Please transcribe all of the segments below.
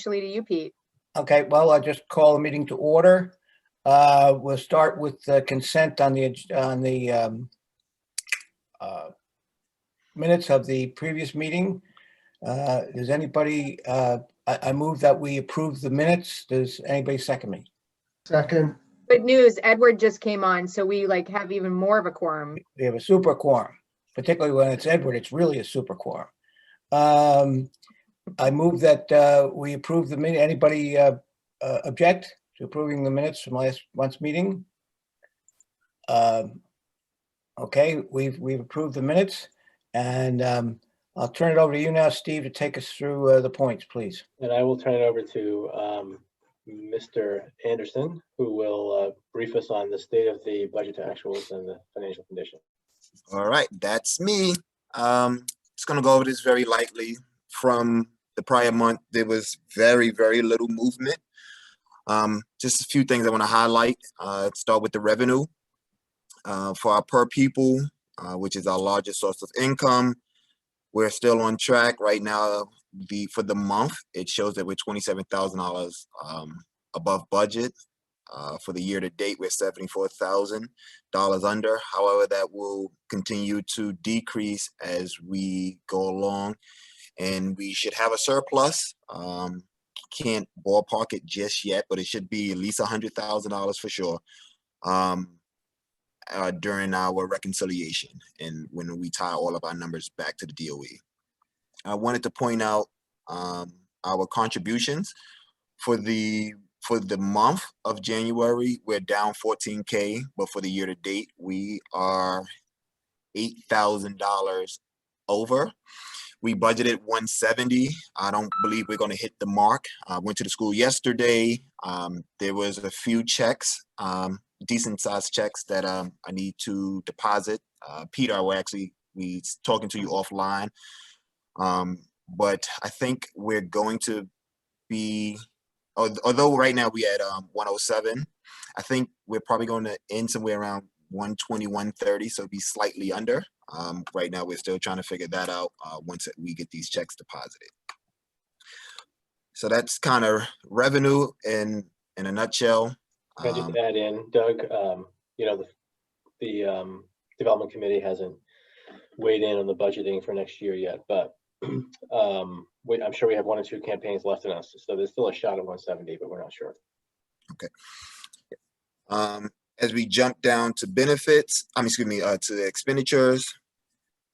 officially to you, Pete. Okay, well, I'll just call the meeting to order. We'll start with the consent on the minutes of the previous meeting. Does anybody, I move that we approve the minutes. Does anybody second me? Second. Good news, Edward just came on, so we have even more of a quorum. We have a super quorum, particularly when it's Edward, it's really a super quorum. I move that we approve the minute. Anybody object to approving the minutes from last month's meeting? Okay, we've approved the minutes, and I'll turn it over to you now, Steve, to take us through the points, please. And I will turn it over to Mr. Anderson, who will brief us on the state of the budget to actuals and the financial condition. All right, that's me. Just gonna go over this very lightly. From the prior month, there was very little movement. Just a few things I want to highlight. Start with the revenue. For our per pupil, which is our largest source of income, we're still on track right now. For the month, it shows that we're $27,000 above budget. For the year to date, we're $74,000 under. However, that will continue to decrease as we go along, and we should have a surplus. Can't ballpark it just yet, but it should be at least $100,000 for sure during our reconciliation and when we tie all of our numbers back to the DOE. I wanted to point out our contributions for the month of January. We're down $14K, but for the year to date, we are $8,000 over. We budgeted $170. I don't believe we're going to hit the mark. I went to the school yesterday. There was a few checks, decent sized checks that I need to deposit. Peter, I will actually be talking to you offline. But I think we're going to be, although right now we at 107, I think we're probably going to end somewhere around 120, 130, so be slightly under. Right now we're still trying to figure that out once we get these checks deposited. So that's kind of revenue in a nutshell. Can I just add in, Doug, the development committee hasn't weighed in on the budgeting for next year yet, but I'm sure we have 1 or 2 campaigns left in us, so there's still a shot at 170, but we're not sure. Okay. As we jump down to benefits, to the expenditures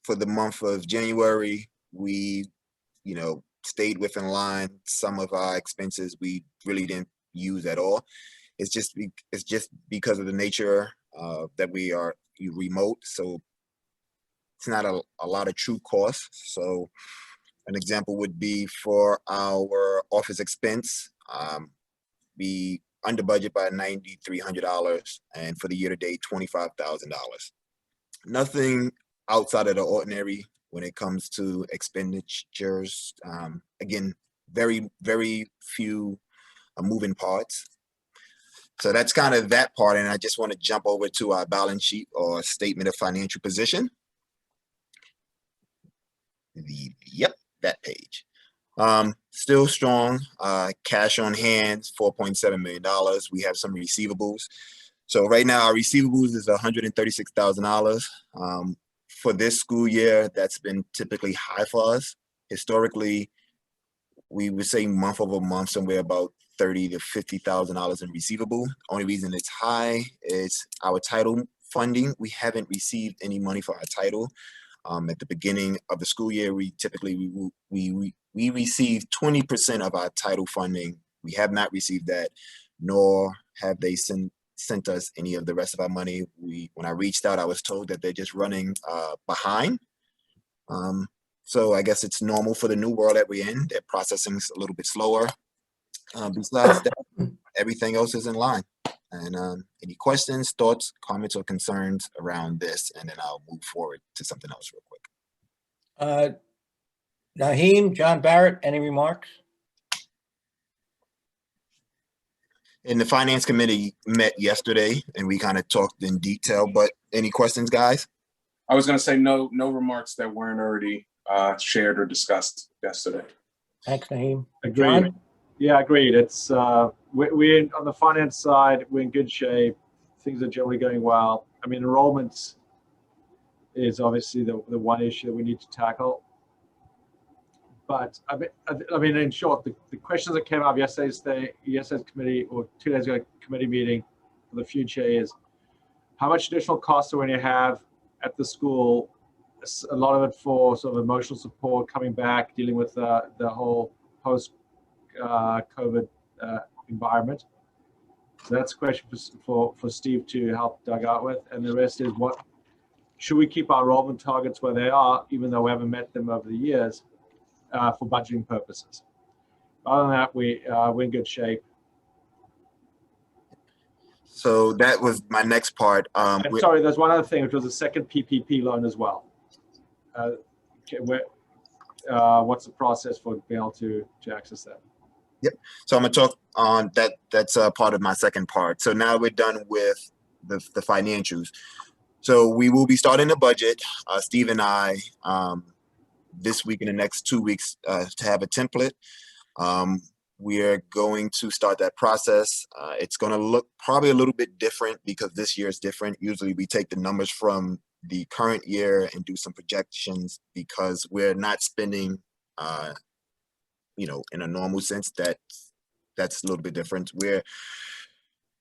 for the month of January, we, stayed within line. Some of our expenses we really didn't use at all. It's just because of the nature that we are remote, so it's not a lot of true costs. So an example would be for our office expense, we under budget by $9,300, and for the year to date, $25,000. Nothing outside of the ordinary when it comes to expenditures. Again, very few moving parts. So that's kind of that part, and I just want to jump over to our balance sheet or statement of financial position. Yep, that page. Still strong. Cash on hand, $4.7 million. We have some receivables. So right now our receivables is $136,000. For this school year, that's been typically high for us. Historically, we would say month over month, somewhere about $30,000 to $50,000 in receivable. Only reason it's high is our title funding. We haven't received any money for our title. At the beginning of the school year, we typically we receive 20% of our title funding. We have not received that, nor have they sent us any of the rest of our money. When I reached out, I was told that they're just running behind. So I guess it's normal for the new world that we're in. Their processing is a little bit slower. Besides that, everything else is in line. And any questions, thoughts, comments, or concerns around this, and then I'll move forward to something else real quick. Naheem, John Barrett, any remarks? And the finance committee met yesterday, and we kind of talked in detail. But any questions, guys? I was going to say no remarks that weren't already shared or discussed yesterday. Thanks, Naheem. John? Yeah, agreed. It's we're on the finance side, we're in good shape. Things are generally going well. I mean, enrollments is obviously the one issue that we need to tackle. But I mean, in short, the questions that came up yesterday's committee, or 2 days ago committee meeting for the future is, how much additional costs are we going to have at the school? A lot of it for sort of emotional support, coming back, dealing with the whole post COVID environment. So that's a question for Steve to help Doug out with. And the rest is, what should we keep our enrollment targets where they are, even though we haven't met them over the years, for budgeting purposes? Other than that, we're in good shape. So that was my next part. I'm sorry, there's one other thing, which was a second PPP loan as well. What's the process for being able to access that? Yep. So I'm gonna talk on that. That's part of my second part. So now we're done with the financials. So we will be starting the budget. Steve and I, this week and the next 2 weeks, to have a template. We are going to start that process. It's going to look probably a little bit different because this year is different. Usually we take the numbers from the current year and do some projections, because we're not spending, in a normal sense. That's a little bit different.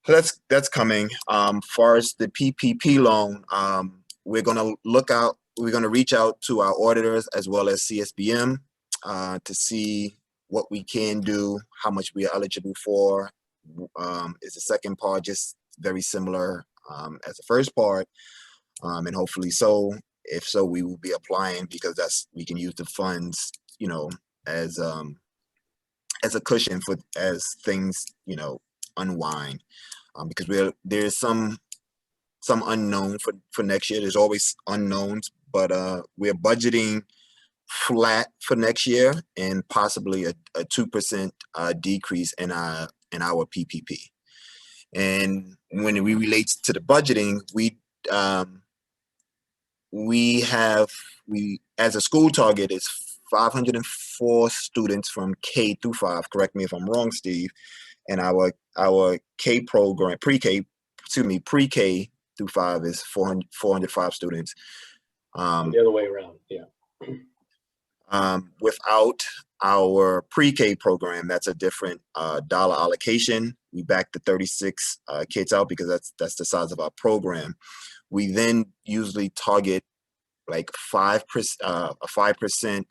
So that's coming. Far as the PPP loan, we're going to reach out to our auditors as well as CSBM to see what we can do, how much we are eligible for. Is the second part just very similar as the first part, and hopefully so. If so, we will be applying, because we can use the funds, as a cushion for as things unwind, because there's some unknown for next year. There's always unknowns, but we're budgeting flat for next year, and possibly a 2% decrease in our PPP. And when we relate to the budgeting, we as a school target is 504 students from K through 5. Correct me if I'm wrong, Steve. And our K program, pre-K through 5 is 405 students. The other way around, yeah. Without our pre-K program, that's a different dollar allocation. We back the 36 kids out because that's the size of our program. We then usually target like 5%, a 5%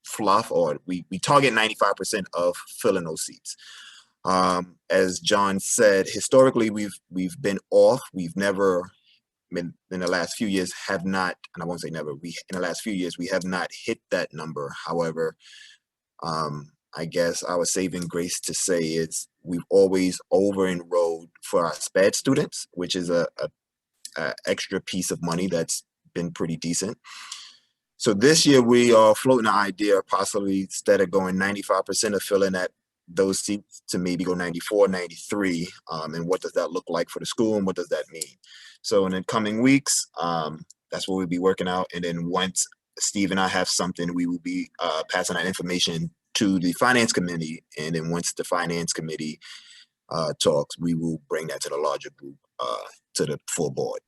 fluff, or we target 95% of filling those seats. As John said, historically we've been off. We've never, in the last few years, have not, and I won't say never, in the last few years we have not hit that number. However, I guess our saving grace to say is we've always over-enrolled for our SPED students, which is a extra piece of money that's been pretty decent. So this year we are floating the idea of possibly, instead of going 95% of filling those seats, to maybe go 94, 93. And what does that look like for the school, and what does that mean? So in the coming weeks, that's what we'll be working out. And then once Steve and I have something, we will be passing that information to the finance committee. And then once the finance committee talks, we will bring that to the larger group, to the full board.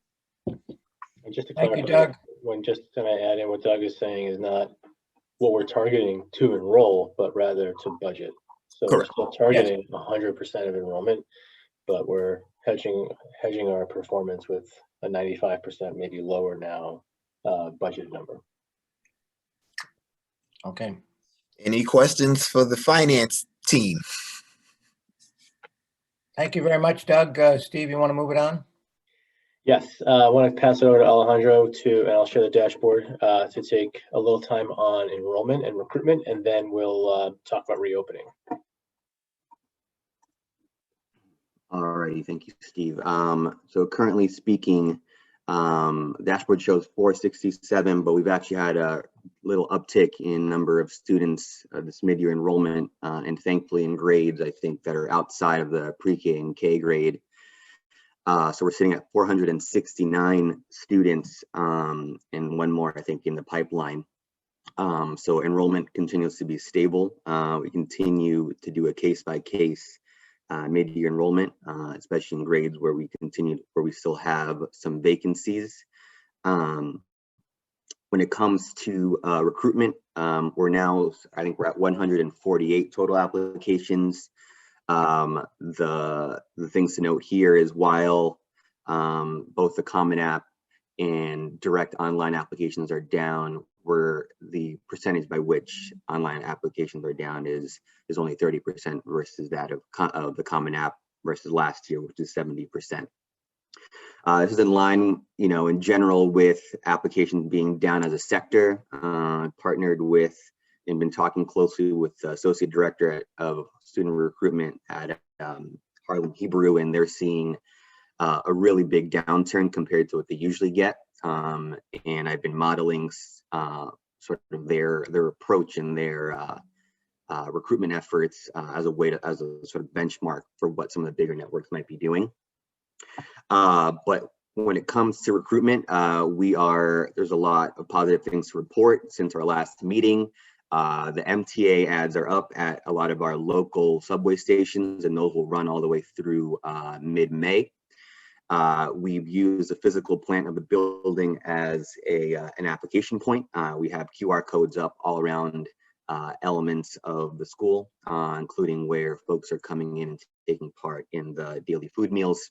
And just to Thank you, clarify, Doug. just to add in, what Doug is saying is not what we're targeting to enroll, but rather to budget. So Correct. we're still targeting 100% of enrollment, but we're hedging our performance with a 95%, maybe lower now, budget number. Okay. Any questions for the finance team? Thank you very much, Doug. Steve, you want to move it on? Yes, I want to pass it over to Alejandro and I'll share the dashboard to take a little time on enrollment and recruitment, and then we'll talk about reopening. All righty, thank you, Steve. So currently speaking, dashboard shows 467, but we've actually had a little uptick in number of students this mid-year enrollment, and thankfully in grades, I think, that are outside of the pre-K and K grade. So we're sitting at 469 students, and one more, I think, in the pipeline. So enrollment continues to be stable. We continue to do a case-by-case mid-year enrollment, especially in grades where we still have some vacancies. When it comes to recruitment, I think we're at 148 total applications. The things to note here is while both the Common App and direct online applications are down, where the percentage by which online applications are down is only 30% versus that of the Common App versus last year, which is 70%. This is in line, in general with applications being down as a sector. Partnered with and been talking closely with the Associate Director of Student Recruitment at Harlem Hebrew, and they're seeing a really big downturn compared to what they usually get. And I've been modeling sort of their approach and their recruitment efforts as a sort of benchmark for what some of the bigger networks might be doing. But when it comes to recruitment, there's a lot of positive things to report since our last meeting. The MTA ads are up at a lot of our local subway stations, and those will run all the way through mid-May. We've used the physical plant of the building as an application point. We have QR codes up all around elements of the school, including where folks are coming in and taking part in the daily food meals.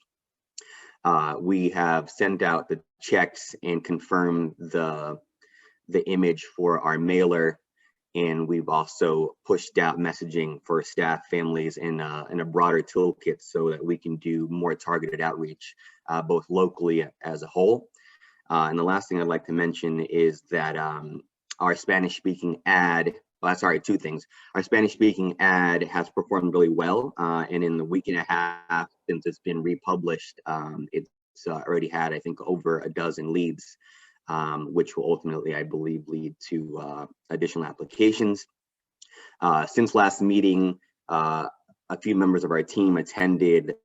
We have sent out the checks and confirmed the image for our mailer, and we've also pushed out messaging for staff, families in a broader toolkit so that we can do more targeted outreach, both locally as a whole. And the last thing I'd like to mention is that our Spanish-speaking ad, two things. Our Spanish-speaking ad has performed really well, and in the week and a half since it's been republished, it's already had, I think, over a dozen leads, which will ultimately, I believe, lead to additional applications. Since last meeting, a few members of our team attended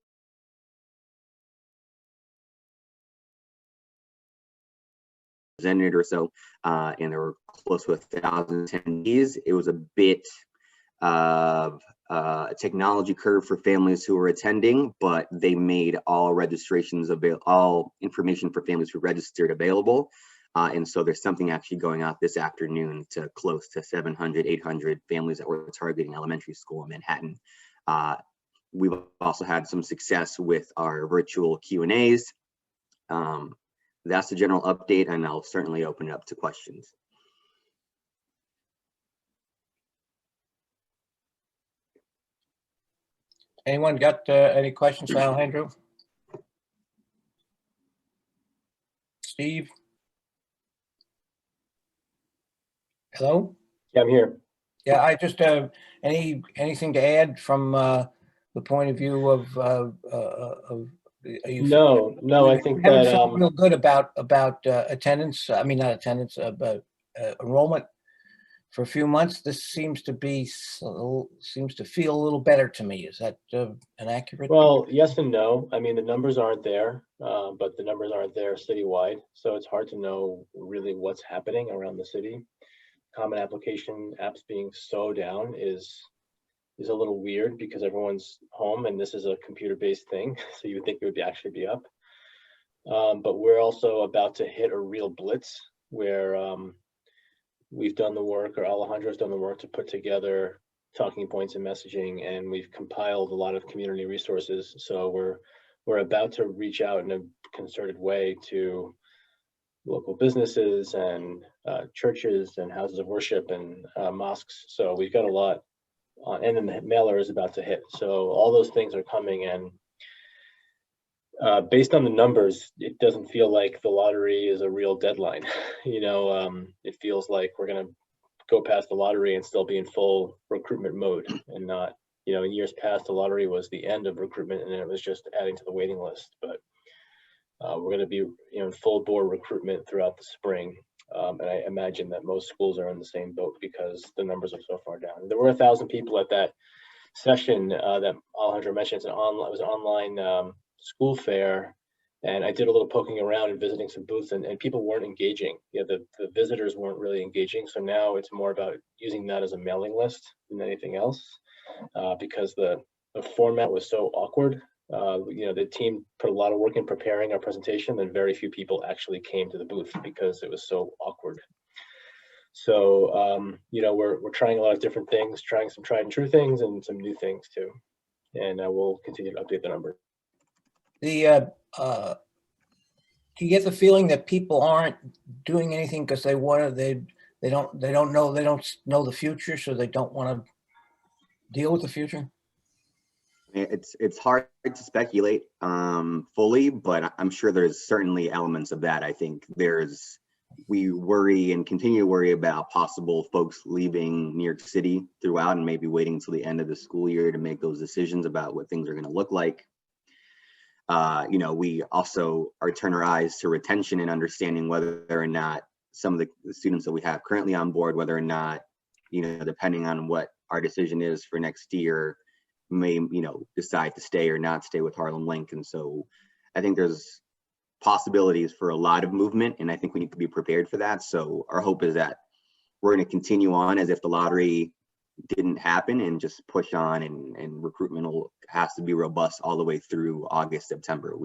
or so, and there were close to 1,000 attendees. It was a bit of a technology curve for families who were attending, but they made all all information for families who registered available. And so there's something actually going out this afternoon to close to 700, 800 families that we're targeting elementary school in Manhattan. We've also had some success with our virtual Q&As. That's the general update, and I'll certainly open it up to questions. Anyone got any questions for Alejandro? Steve? Hello? Yeah, I'm here. Yeah, I just, anything to add from the point of view of No, I think we haven't that felt real good about attendance. I mean, not attendance, but enrollment for a few months. This seems to feel a little better to me. Is that an accurate? well, yes and no. I mean, the numbers aren't there, but the numbers aren't there citywide, so it's hard to know really what's happening around the city. Common application apps being so down is a little weird because everyone's home and this is a computer-based thing, so you would think it would actually be up. But we're also about to hit a real blitz where we've done the work, or Alejandro's done the work to put together talking points and messaging, and we've compiled a lot of community resources. So we're about to reach out in a concerted way to local businesses and churches and houses of worship and mosques. So we've got a lot, and then the mailer is about to hit. So all those things are coming, and based on the numbers, it doesn't feel like the lottery is a real deadline. It feels like we're going to go past the lottery and still be in full recruitment mode, and not, in years past, the lottery was the end of recruitment and it was just adding to the waiting list. But we're going to be in full bore recruitment throughout the spring. And I imagine that most schools are in the same boat because the numbers are so far down. There were 1,000 people at that session that Alejandro mentioned. It was an online school fair, And I did a little poking around and visiting some booths, and people weren't engaging. The visitors weren't really engaging. So now it's more about using that as a mailing list than anything else, because the format was so awkward. The team put a lot of work in preparing our presentation, and very few people actually came to the booth because it was so awkward. So, we're trying a lot of different things, trying some tried and true things and some new things too. And we'll continue to update the number. Do you get the feeling that people aren't doing anything because they don't know the future, so they don't want to deal with the future? It's hard to speculate fully, but I'm sure there's certainly elements of that. I think we worry and continue to worry about possible folks leaving New York City throughout and maybe waiting until the end of the school year to make those decisions about what things are going to look like. We also turn our eyes to retention and understanding whether or not some of the students that we have currently on board, whether or not, depending on what our decision is for next year, may, decide to stay or not stay with Harlem Link. And so I think there's possibilities for a lot of movement, and I think we need to be prepared for that. So our hope is that we're going to continue on as if the lottery didn't happen and just push on, and recruitment has to be robust all the way through August, September.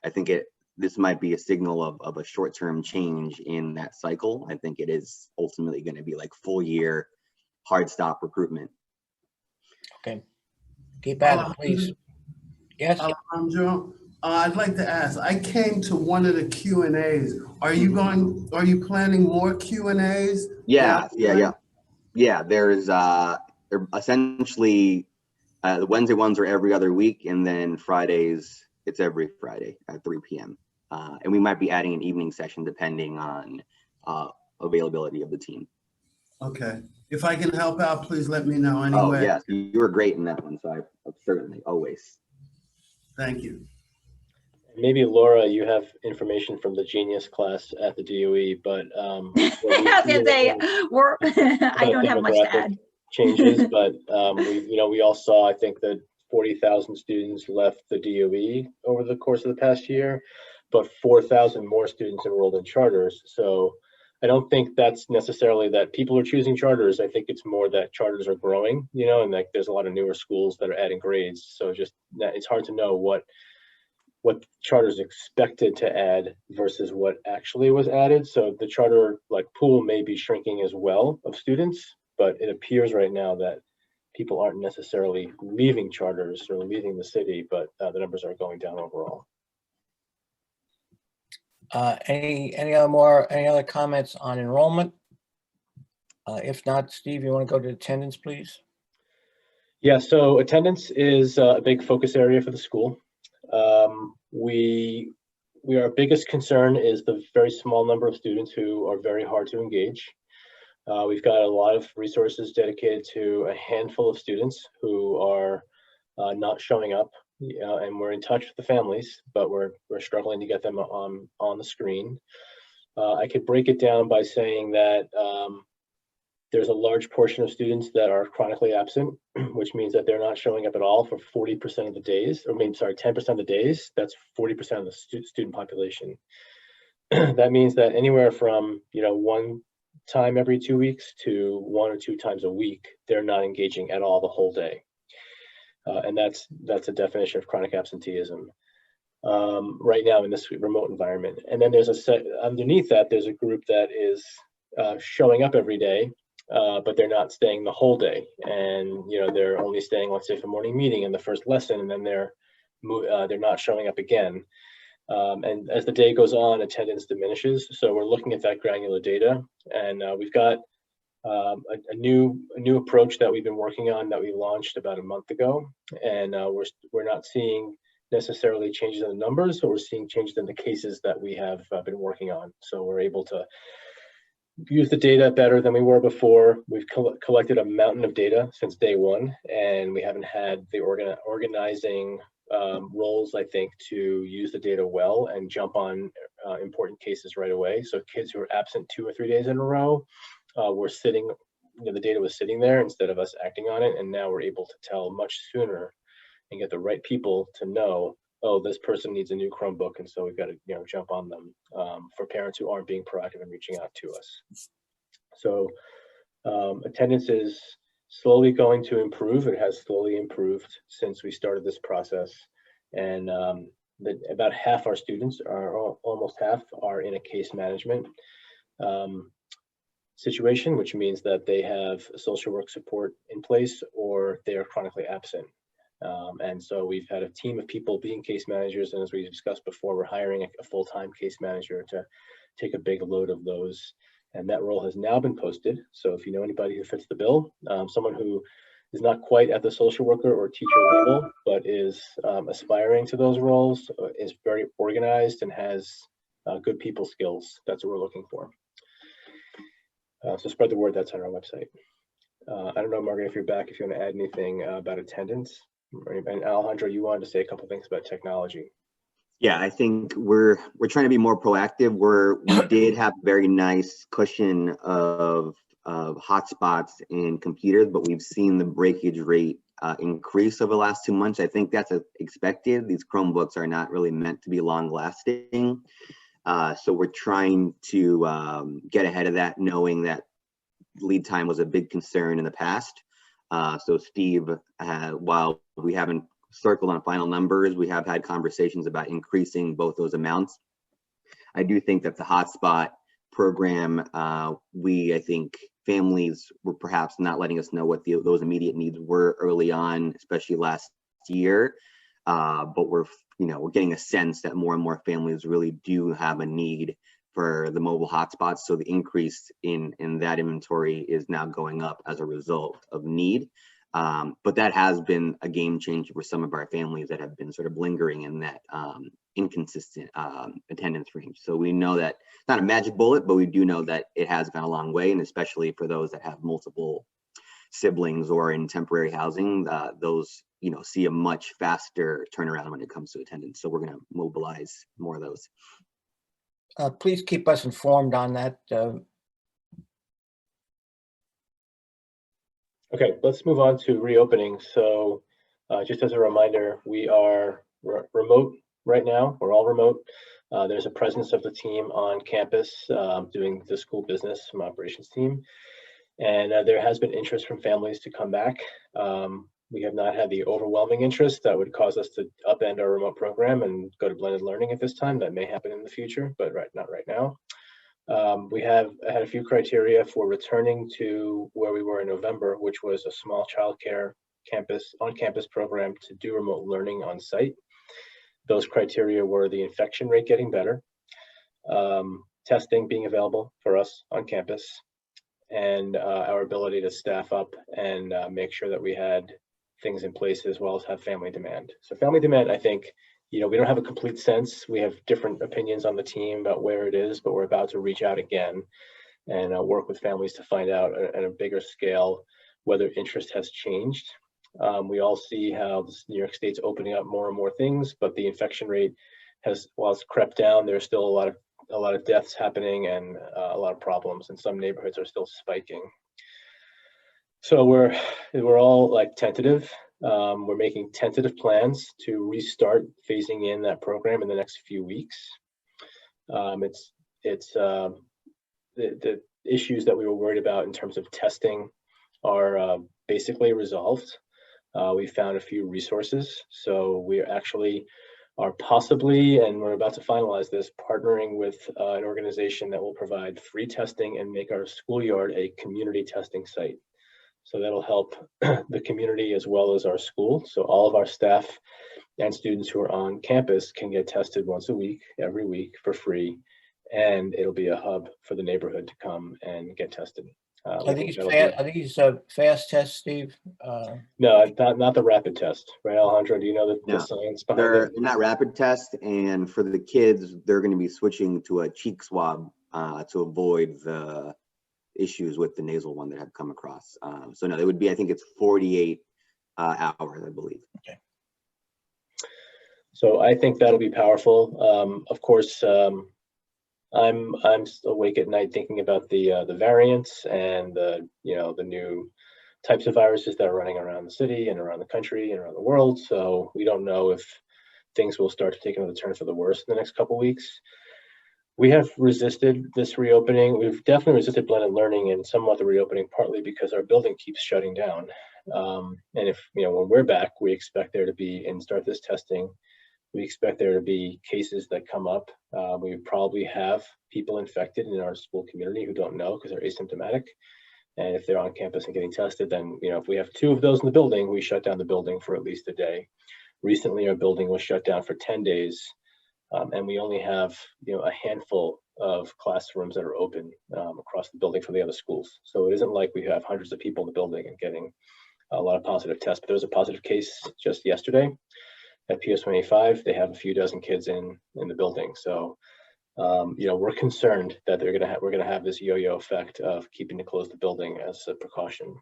I think this might be a signal of a short-term change in that cycle. I think it is ultimately going to be like full year hard stop recruitment. Okay. Keep at it, please. Yes. Alejandro, I'd like to ask, I came to one of the Q&As. Are you planning more Q&As? Yeah. There's they're essentially the Wednesday ones are every other week, and then Fridays, it's every Friday at 3 p.m. And we might be adding an evening session depending on availability of the team. Okay. If I can help out, please let me know anyway. Oh, yes. You were great in that one, so I certainly, always. Thank you. Maybe Laura, you have information from the Genius class at the DOE, but I was gonna say I don't have much to add. Changes, but we all saw, I think, that 40,000 students left the DOE over the course of the past year, but 4,000 more students enrolled in charters. So I don't think that's necessarily that people are choosing charters. I think it's more that charters are growing, and like there's a lot of newer schools that are adding grades. So just it's hard to know what charters expected to add versus what actually was added. So the charter pool may be shrinking as well of students, but it appears right now that people aren't necessarily leaving charters or leaving the city, but the numbers are going down overall. Any other comments on enrollment? If not, Steve, you want to go to attendance, please? Yeah, so attendance is a big focus area for the school. Our biggest concern is the very small number of students who are very hard to engage. We've got a lot of resources dedicated to a handful of students who are not showing up, and we're in touch with the families, but we're struggling to get them on the screen. I could break it down by saying that there's a large portion of students that are chronically absent, which means that they're not showing up at all for 40% of the days, or maybe, sorry, 10% of the days. That's 40% of the student population. That means that anywhere from, one time every 2 weeks to 1 or 2 times a week, they're not engaging at all the whole day. And that's a definition of chronic absenteeism right now in this remote environment. And then there's underneath that, there's a group that is showing up every day, but they're not staying the whole day. And, they're only staying, let's say, for morning meeting and the first lesson, and then they're not showing up again. And as the day goes on, attendance diminishes. So we're looking at that granular data, and we've got a new approach that we've been working on that we launched about a month ago. And we're not seeing necessarily changes in the numbers, but we're seeing changes in the cases that we have been working on. So we're able to use the data better than we were before. We've collected a mountain of data since day one, and we haven't had the organizing roles, I think, to use the data well and jump on important cases right away. So kids who are absent 2 or 3 days in a row, were sitting, the data was sitting there instead of us acting on it. And now we're able to tell much sooner and get the right people to know, oh, this person needs a new Chromebook, and so we've got to, you know, jump on them, for parents who aren't being proactive and reaching out to us. So attendance is slowly going to improve. It has slowly improved since we started this process. And about half our students, almost half, are in a case management situation, which means that they have social work support in place or they are chronically absent. And so we've had a team of people being case managers. And as we discussed before, we're hiring a full-time case manager to take a big load of those. And that role has now been posted. So if you know anybody who fits the bill, someone who is not quite at the social worker or teacher level, but is aspiring to those roles, is very organized and has good people skills, that's what we're looking for. So spread the word, that's on our website. I don't know, Margaret, if you're back, if you want to add anything about attendance. And Alejandro, you wanted to say a couple things about technology. Yeah, I think we're trying to be more proactive. We did have a very nice cushion of hotspots and computers, but we've seen the breakage rate increase over the last 2 months. I think that's expected. These Chromebooks are not really meant to be long lasting. So we're trying to get ahead of that, knowing that lead time was a big concern in the past. So Steve, while we haven't circled on final numbers, we have had conversations about increasing both those amounts. I do think that the hotspot program, I think families were perhaps not letting us know what those immediate needs were early on, especially last year. But we're getting a sense that more and more families really do have a need for the mobile hotspots. So the increase in that inventory is now going up as a result of need. But that has been a game changer for some of our families that have been sort of lingering in that inconsistent attendance range. So we know that it's not a magic bullet, but we do know that it has gone a long way. And especially for those that have multiple siblings or in temporary housing, those see a much faster turnaround when it comes to attendance. So we're going to mobilize more of those. Please keep us informed on that. Okay, let's move on to reopening. So just as a reminder, we are remote right now. We're all remote. There's a presence of the team on campus doing the school business from operations team. And there has been interest from families to come back. We have not had the overwhelming interest that would cause us to upend our remote program and go to blended learning at this time. That may happen in the future, but not right now. We have had a few criteria for returning to where we were in November, which was a small childcare on-campus program to do remote learning on site. Those criteria were the infection rate getting better, testing being available for us on campus, and our ability to staff up and make sure that we had things in place, as well as have family demand. So family demand, I think, we don't have a complete sense. We have different opinions on the team about where it is, but we're about to reach out again and work with families to find out at a bigger scale whether interest has changed. We all see how New York State's opening up more and more things, but the infection rate while it's crept down, there's still a lot of deaths happening and a lot of problems, and some neighborhoods are still spiking. So we're all tentative. We're making tentative plans to restart phasing in that program in the next few weeks. The issues that we were worried about in terms of testing are basically resolved. We found a few resources, so we actually are possibly, and we're about to finalize this, partnering with an organization that will provide free testing and make our schoolyard a community testing site. So that'll help the community as well as our school. So all of our staff and students who are on campus can get tested once a week, every week for free. And it'll be a hub for the neighborhood to come and get tested. Are these fast tests, Steve? No, not the rapid test, right, Alejandro? Do you know the science behind it? They're not rapid tests, and for the kids, they're going to be switching to a cheek swab to avoid the issues with the nasal one that have come across. So no, it would be, I think it's 48 hours, I believe. Okay. So I think that'll be powerful. Of course, I'm awake at night thinking about the variants and the new types of viruses that are running around the city and around the country and around the world. So we don't know if things will start to take another turn for the worse in the next couple weeks. We have resisted this reopening. We've definitely resisted blended learning and somewhat the reopening, partly because our building keeps shutting down. And if, when we're back, we expect there to be, and start this testing, we expect there to be cases that come up. We probably have people infected in our school community who don't know because they're asymptomatic. And if they're on campus and getting tested, then, if we have 2 of those in the building, we shut down the building for at least a day. Recently, our building was shut down for 10 days. And we only have, a handful of classrooms that are open across the building for the other schools. So it isn't like we have hundreds of people in the building and getting a lot of positive tests. But there was a positive case just yesterday at PS 185. They have a few dozen kids in the building. So, we're concerned that we're gonna have this yo-yo effect of keeping to close the building as a precaution.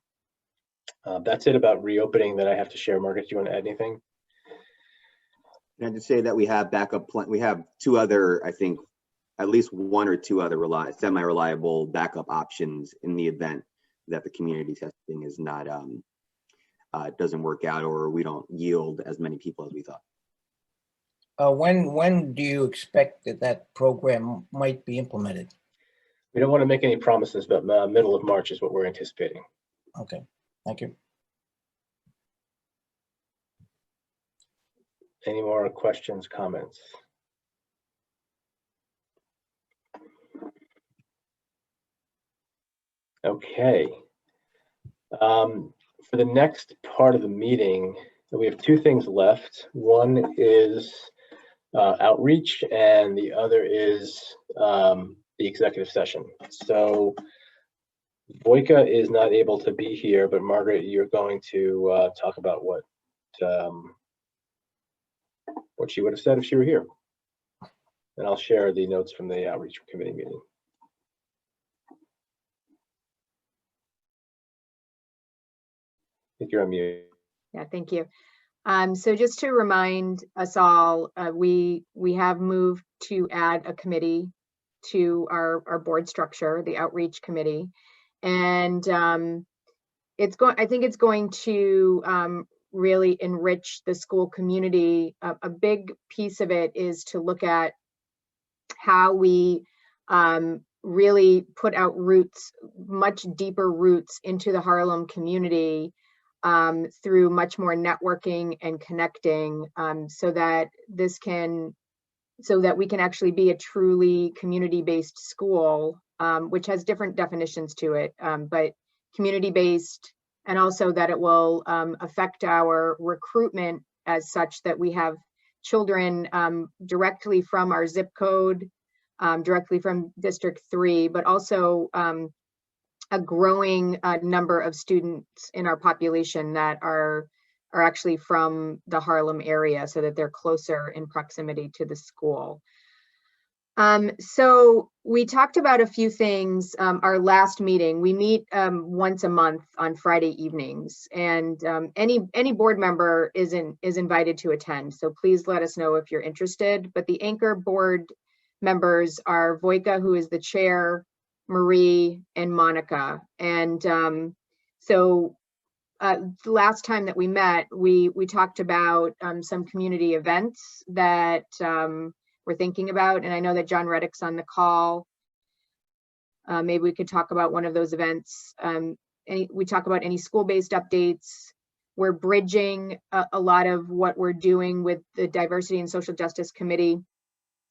That's it about reopening that I have to share. Margaret, do you want to add anything? Can I just say that we have backup plan? We have 2 other, I think, at least 1 or 2 other semi-reliable backup options in the event that the community testing is not doesn't work out, or we don't yield as many people as we thought. When do you expect that program might be implemented? We don't want to make any promises, but middle of March is what we're anticipating. Okay, thank you. Any more questions, comments? Okay. For the next part of the meeting, we have 2 things left. One is outreach, and the other is the executive session. So Voika is not able to be here, but Margaret, you're going to talk about what she would have said if she were here. And I'll share the notes from the outreach committee meeting. I think you're on mute. Yeah, thank you. So just to remind us all, we have moved to add a committee to our board structure, the outreach committee. And I think it's going to really enrich the school community. A big piece of it is to look at how we really put out roots, much deeper roots into the Harlem community through much more networking and connecting, so that we can actually be a truly community-based school, which has different definitions to it, but community-based, and also that it will affect our recruitment as such that we have children directly from our zip code, directly from District 3, but also a growing number of students in our population that are actually from the Harlem area, so that they're closer in proximity to the school. So we talked about a few things. Our last meeting, we meet once a month on Friday evenings, and any board member is invited to attend. So please let us know if you're interested. But the anchor board members are Voika, who is the chair, Marie, and Monica. And the last time that we met, we talked about some community events that we're thinking about. And I know that John Reddick's on the call. Maybe we could talk about one of those events. We talk about any school-based updates. We're bridging a lot of what we're doing with the Diversity and Social Justice Committee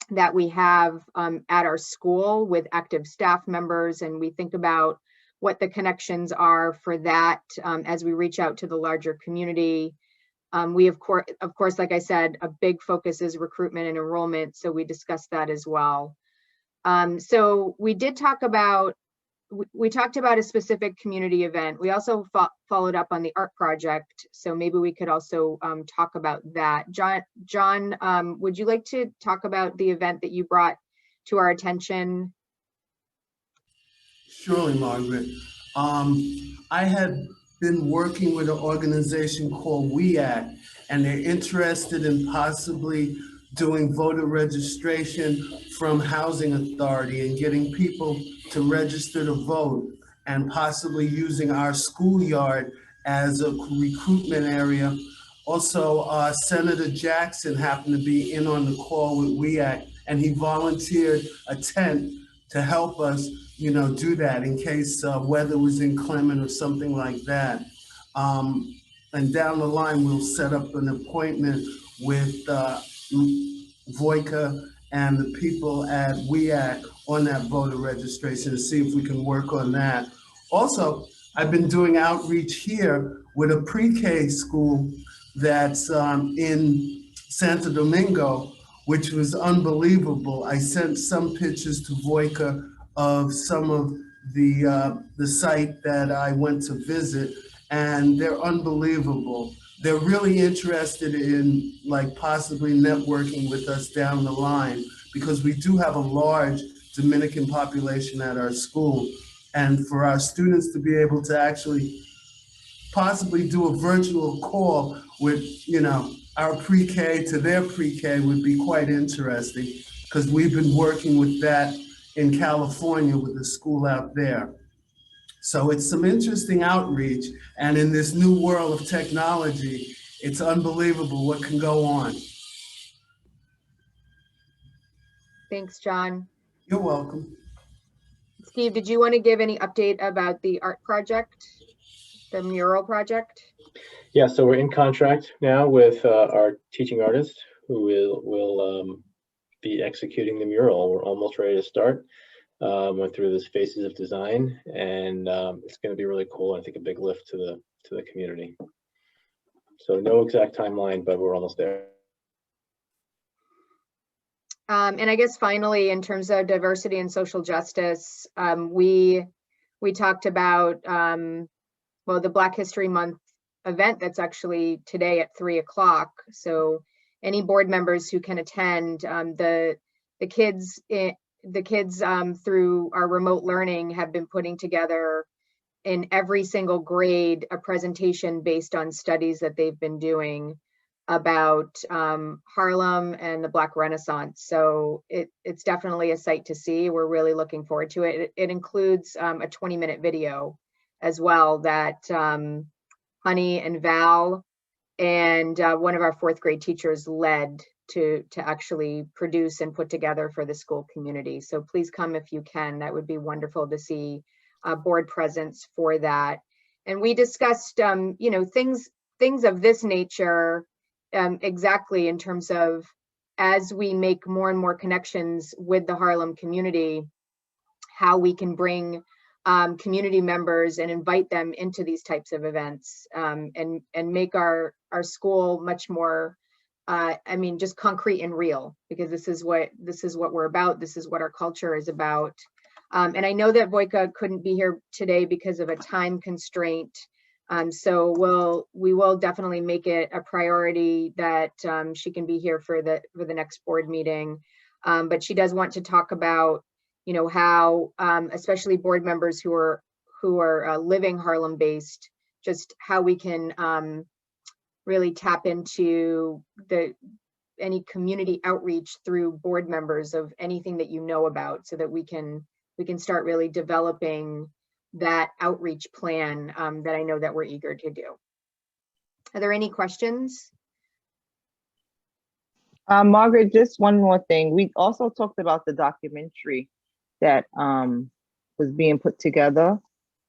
that we have at our school with active staff members, and we think about what the connections are for that as we reach out to the larger community. We of course, like I said, a big focus is recruitment and enrollment, so we discussed that as well. So we did talk about, we talked about a specific community event. We also followed up on the art project, so maybe we could also talk about that. John, would you like to talk about the event that you brought to our attention? Surely, Margaret. I had been working with an organization called We Act, and they're interested in possibly doing voter registration from housing authority and getting people to register to vote, and possibly using our schoolyard as a recruitment area Also, Senator Jackson happened to be in on the call with WEAC, and he volunteered a tent to help us, do that in case weather was inclement or something like that. And down the line, we'll set up an appointment with Voica and the people at WEAC on that voter registration to see if we can work on that. Also, I've been doing outreach here with a pre-K school that's in Santo Domingo, which was unbelievable. I sent some pictures to Voica of some of the site that I went to visit, and they're unbelievable. They're really interested in possibly networking with us down the line, because we do have a large Dominican population at our school. And for our students to be able to actually possibly do a virtual call with, our pre-K to their pre-K would be quite interesting, because we've been working with that in California with the school out there. So it's some interesting outreach. And in this new world of technology, it's unbelievable what can go on. Thanks, John. You're welcome. Steve, did you want to give any update about the art project, the mural project? Yeah, so we're in contract now with our teaching artist who will be executing the mural. We're almost ready to start. Went through this phases of design, and it's going to be really cool. I think a big lift to the community. So no exact timeline, but we're almost there. And I guess finally, in terms of diversity and social justice, we talked about the Black History Month event that's actually today at 3 o'clock. So any board members who can attend, the kids through our remote learning have been putting together in every single grade a presentation based on studies that they've been doing about Harlem and the Black Renaissance. So it's definitely a sight to see. We're really looking forward to it. It includes a 20-minute video as well that Honey and Val and one of our 4th grade teachers led to actually produce and put together for the school community. So please come if you can. That would be wonderful to see board presence for that. And we discussed, things of this nature exactly in terms of as we make more and more connections with the Harlem community, how we can bring community members and invite them into these types of events and make our school much more just concrete and real, because this is what we're about. This is what our culture is about. And I know that Voica couldn't be here today because of a time constraint. So we will definitely make it a priority that she can be here for the next board meeting. But she does want to talk about, how especially board members who are living Harlem based, just how we can really tap into any community outreach through board members of anything that you know about, so that we can start really developing that outreach plan that I know that we're eager to do. Are there any questions? Margaret, just one more thing. We also talked about the documentary that was being put together.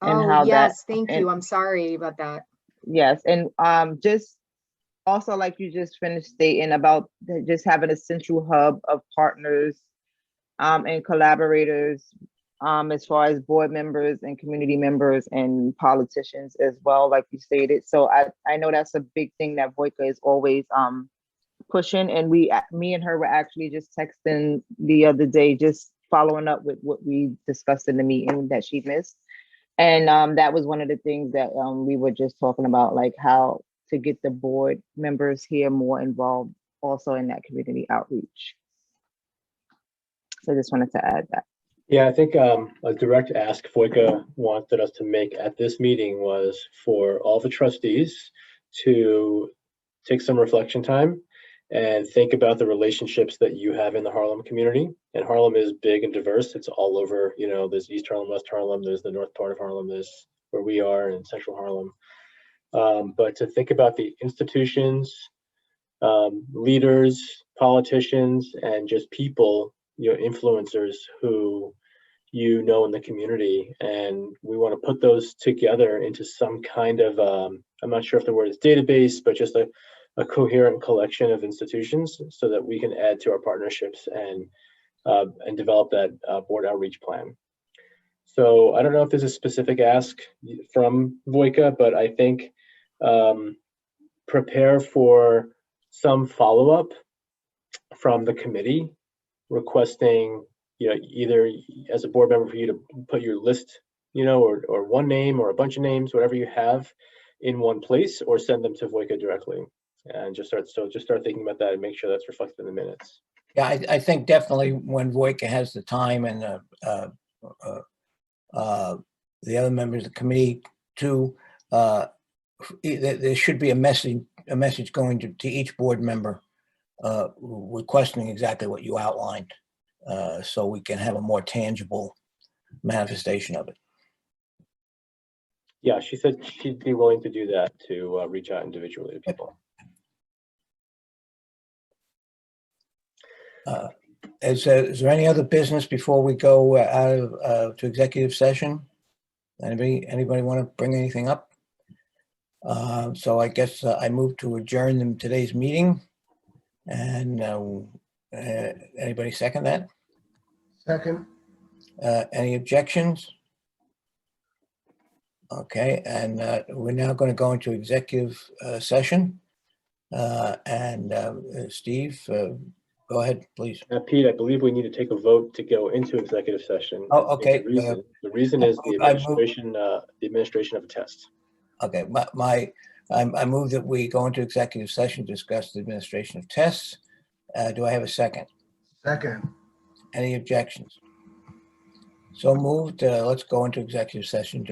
And how yes, thank you. I'm sorry about that. Yes, and just also, like you just finished stating about just having a central hub of partners and collaborators as far as board members and community members and politicians as well, like you stated. So I know that's a big thing that Voica is always pushing. And me and her were actually just texting the other day, just following up with what we discussed in the meeting that she missed. And that was one of the things that we were just talking about, like how to get the board members here more involved also in that community outreach. So I just wanted to add that. Yeah, I think a direct ask Voica wanted us to make at this meeting was for all the trustees to take some reflection time and think about the relationships that you have in the Harlem community. And Harlem is big and diverse. It's all over, there's East Harlem, West Harlem, there's the north part of Harlem, there's where we are in Central Harlem. but to think about the institutions, leaders, politicians, and just people, influencers who in the community, and we want to put those together into some kind of I'm not sure if the word is database, but just a coherent collection of institutions so that we can add to our partnerships and develop that board outreach plan. So I don't know if there's a specific ask from VOICA, but I think prepare for some follow-up from the committee requesting, either as a board member for you to put your list, or one name or a bunch of names, whatever you have in one place, or send them to VOICA directly. And just start thinking about that and make sure that's reflected in the minutes. Yeah, I think definitely when VOICA has the time and the other members of the committee too, there should be a message going to each board member requesting exactly what you outlined, so we can have a more tangible manifestation of it. Yeah, she said she'd be willing to do that, to reach out individually to people. Is there any other business before we go out to executive session? Anybody want to bring anything up? So I guess I move to adjourn today's meeting. And anybody second that? Second. Any objections? Okay, and we're now going to go into executive session. Steve, go ahead, please. Pete, I believe we need to take a vote to go into executive session. Oh, okay. The reason is the administration of a test. Okay, I move that we go into executive session to discuss the administration of tests. Do I have a second? Second. Any objections? So moved. Let's go into executive session to